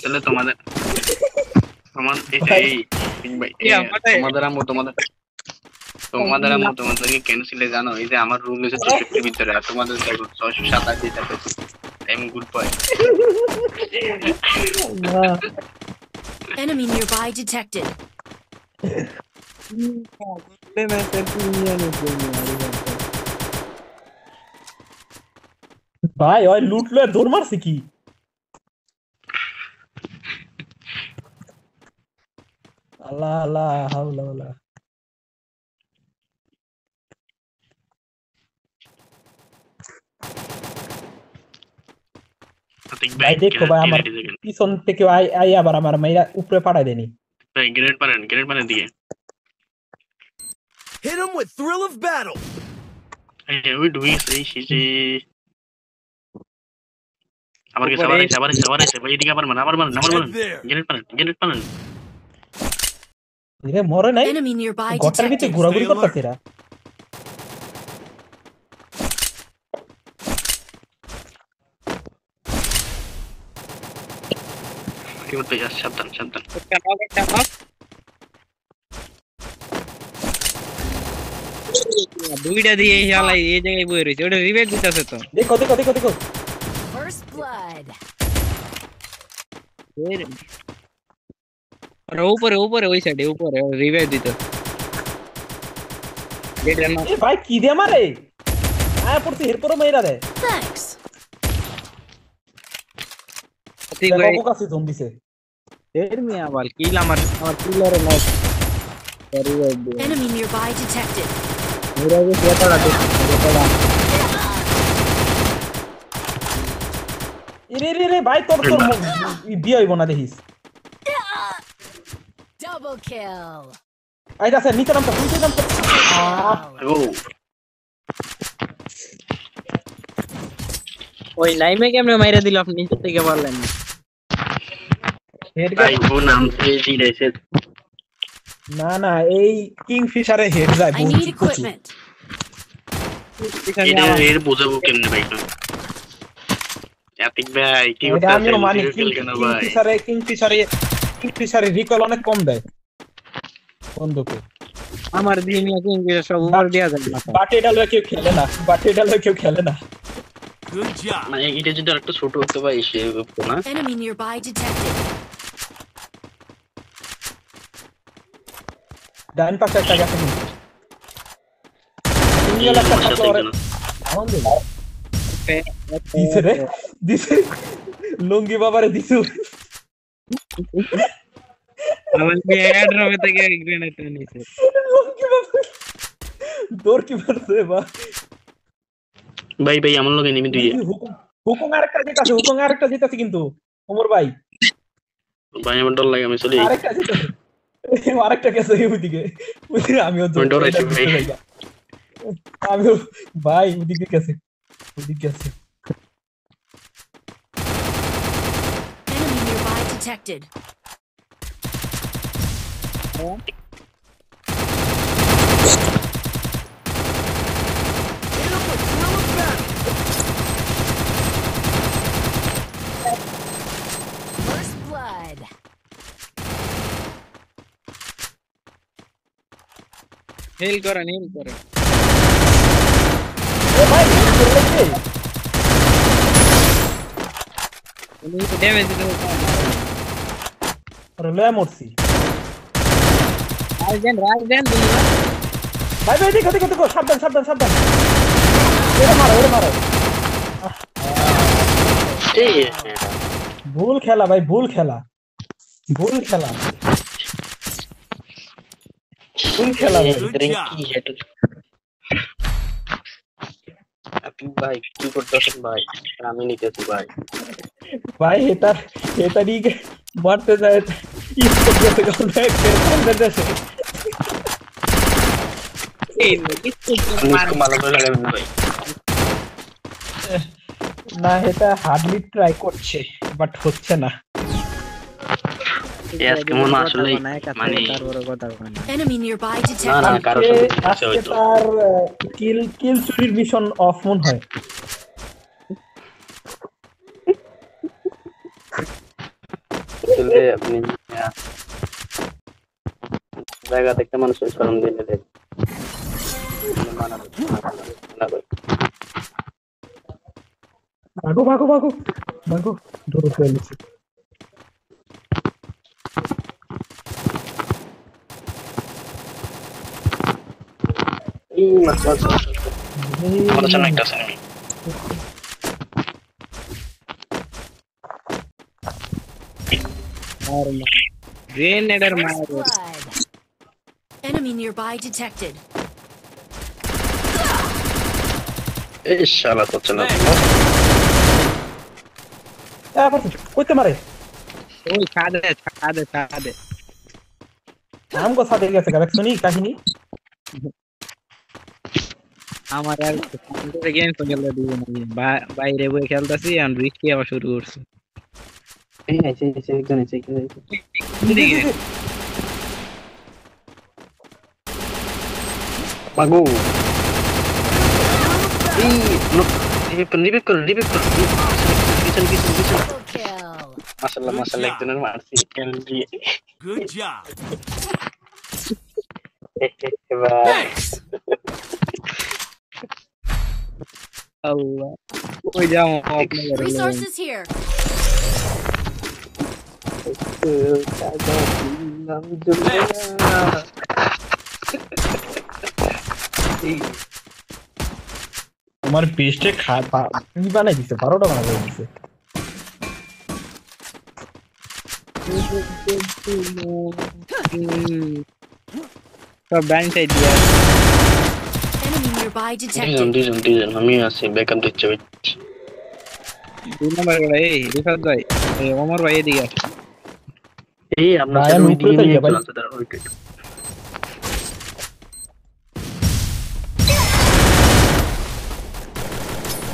আসলে তোমাদের তোমাদেরকে কেন ছিল জানো? এই যে আমার রুম এসে 64 ভিতরে, আর তোমাদের 627 যেটা আমি good boy. Enemy nearby detected. ভাই ওই লুট লয়ে দৌড় মারছে কি? আল্লাহ আল্লাহ হাওলা ওয়ালা। ভাই দেখো ভাই আমার পিছন থেকে আই আবার আমার মাইরা উপরে পাঠাই দেনি। ভাই গ্রেনেড পারেন দিকে। Hit him with thrill of battle. Hey, we doing say she. আবার এসে ভাই এদিকে আবার মান গ্রেনেড পারেন। এরে মরে নাই। Enemy nearby গটার ভিতরে detected. ঘোরাঘুরি করতেছে এরা। এবার তো সাবধান। দুইটা দিয়ে শালাই এই জায়গায় বই রইছে, ওটা রিভাইভ দিতেছে তো। দেখো First blood. আর উপরে ওই সাইডে উপরে রিভাইভ দিতে। এ ভাই কি দিয়ে মারে? আয়া পড়তে এরপরও মেয়েরা দেয়। Thanks. ঠিক ভাই দেখো কাছে জোন দিছে। এর মিয়া বল কিল আমার কিলারে নক। Enemy nearby detected. মেরা যে সেটাটা রে ভাই তোর বিয়ে হইব না দেখিস। Double kill. আইতা স্যার নিচে নামতো। ওই নাইমে কেমনে মাইরা দিল আপনি নিচে থেকে বললেন না? ভাই ও নাম পেয়েছি রেসে। না এই কিংফিশারে হেড যায় I need equipment. এর বোঝাবো কেমনে ভাই? এতিক ভাই কি করতে আমিও মানি কিংফিশারে রিকল অনেক কম দেয় বন্ধুকে। আমার দিনে কিংফিশার সব ওভার দেয়া যায় না। বাট এটা লয়ে কেউ খেলে না। Good job. মানে এটা যদি আরেকটু ছোট হতে পারে সে না। Enemy nearby detected. ডান পাশে একটা গেছে কিন্তু। সিঙ্গেল একটা থাকলে দিছে লুঙ্গি বাবারে দিছু। আমার ব্যাড রবে থেকে গ্রেনেড নিছে। লুঙ্গি বাবা দৌড় কি মারছে ভাই আমার লগে নেমি দুই। হুকুম আরেকটা জিতাছে কিন্তু ওমর ভাই আমার ডর লাগে, আমি চলি। আরেকটা গেছে ওইদিকে আমিও ভাই ওইদিকে গেছে। Enemy nearby detected. Hit him with thrill of battle. First blood. হেল করেন ভাই উনি তো ড্যামেজ দিতে আরে লয়ে মরছি রাজ দেন ভাই দেখো সাবধান ওরে মারো ভুল খেলা ভাই ভুল খেলা ভাই। ভাই কি করতেছেন ভাই? আমি নিতেছি ভাই এটা নিয়ে মারতে যায় না এটা হার্ডলি ট্রাই করছে বাট হচ্ছে না। কেমন আসলে মানে Enemy nearby না detected. কারো আজকে তার কিল চুরির মিশন অফ মন হয়। চলবে আপনি জায়গা দেখতে মানুষের শরম দিলে দেখ ভাগো ভাগো ভাগো ভাগো দূর হয়ে গেছে আমাদের সামনে একটা আছে enemy। গ্রেনেডের মার First blood. Enemy nearby detected. এই শালা করছে না কইতে মারে ওই ছাদে আমগো সাথে গেছে গাবে শুনি কাহিনী আমার আর গেম খেলতে দিব না বাইরে বই খেলতাছি আর রিস্কি আবার শুরু করছে এই আছে একজন আছে দিকে মাগো এই রিবেক কর পিছন Double kill. মাশাআল্লাহ একজনের মারছি কিল দিয়ে Good job. ভাই Thanks. আল্লাহ ওই যাও আপনার Resources here. আমার পেস্টে কি বানাই দিছে 12টা বানাই দিছে সব ব্যাংক সাইড দিয়া Enemy nearby detected. দুজন আমি আছি ব্যাকআপ দিচ্ছে দুই নম্বর করে এই রিফাত ভাই এই ওমর ভাই এদিকে আসো এই আপনার ভাই, সাথে আমি ওই উপরে দিকে থাকি নিয়ে ভাই। চলে আসে ওইটা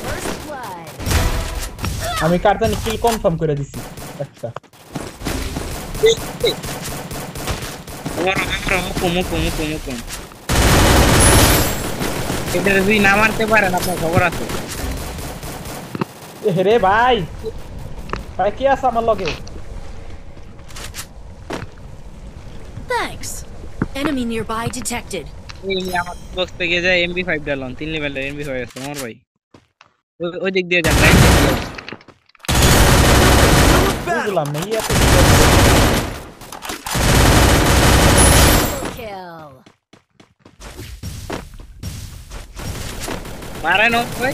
First blood. আমি কার্তানি কিল কনফার্ম করে দিছি একটা মুকুম এটা যদি না মারতে পারেন আপনার খবর আছে এ রে ভাই ভাই কি আছে আমার লগে Thanks. Enemy nearby detected. এই আমার বক্স থেকে যায় এমবি5 ডালন 3 লেভেলের এমবি5 আছে ওমর ভাই ওই দিক দিয়ে যান রাইট বুঝলাম না ইয়া তো Double kill. মারেন ভাই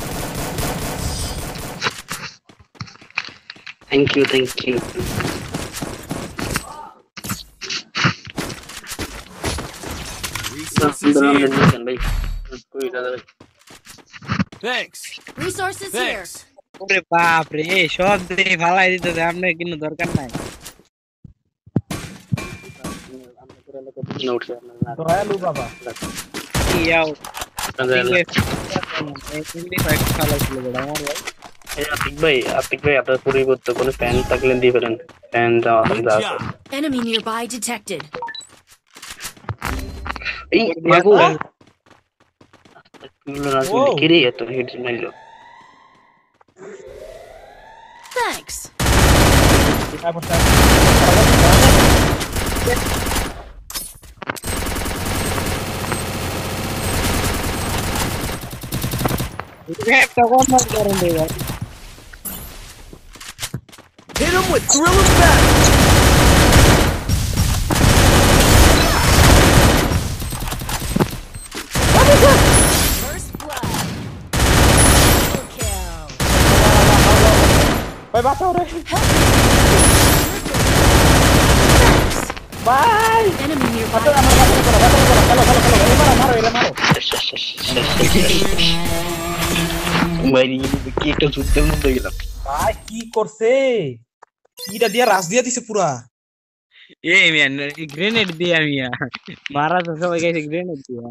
থ্যাংক ইউ Resources here. ভাই কই দাদা Thanks. Resources here. Thanks. ওরে বাপ রে সব দিয়ে ফালাই দিতেছে আপনার কিন্তু দরকার নাই নোট দয়ালু বাবা ইয়াও আপনাদের এমবি5 ফালাই ছিল বড় আমার ভাই আতিক ভাই আপনার পরিবর্তে কোনো ফ্যান থাকলে দিয়ে ফেলেন ফ্যান দেওয়া Good আছে job. Enemy nearby detected. এই মাগো হ্যাঁ? ও। কিরে এত হিট মারলো Thanks. তারপর একটা কথা করেন দেবা Hit him with thrill of battle. First blood. Double kill. ভাই বাঁচাও রে Thanks. ভাই Enemy nearby. বাঁচাও আমার বাঁচাও খেলো মারো এরে মারো ভাই কি একটা যুদ্ধের মধ্যে গেলাম ভাই কি করছে কিটা দিয়া রাস দিয়া দিছে পুরা এই ম্যান গ্রেনেড দিয়া মিয়া মারা তো সবাই গেছে গ্রেনেড দিয়া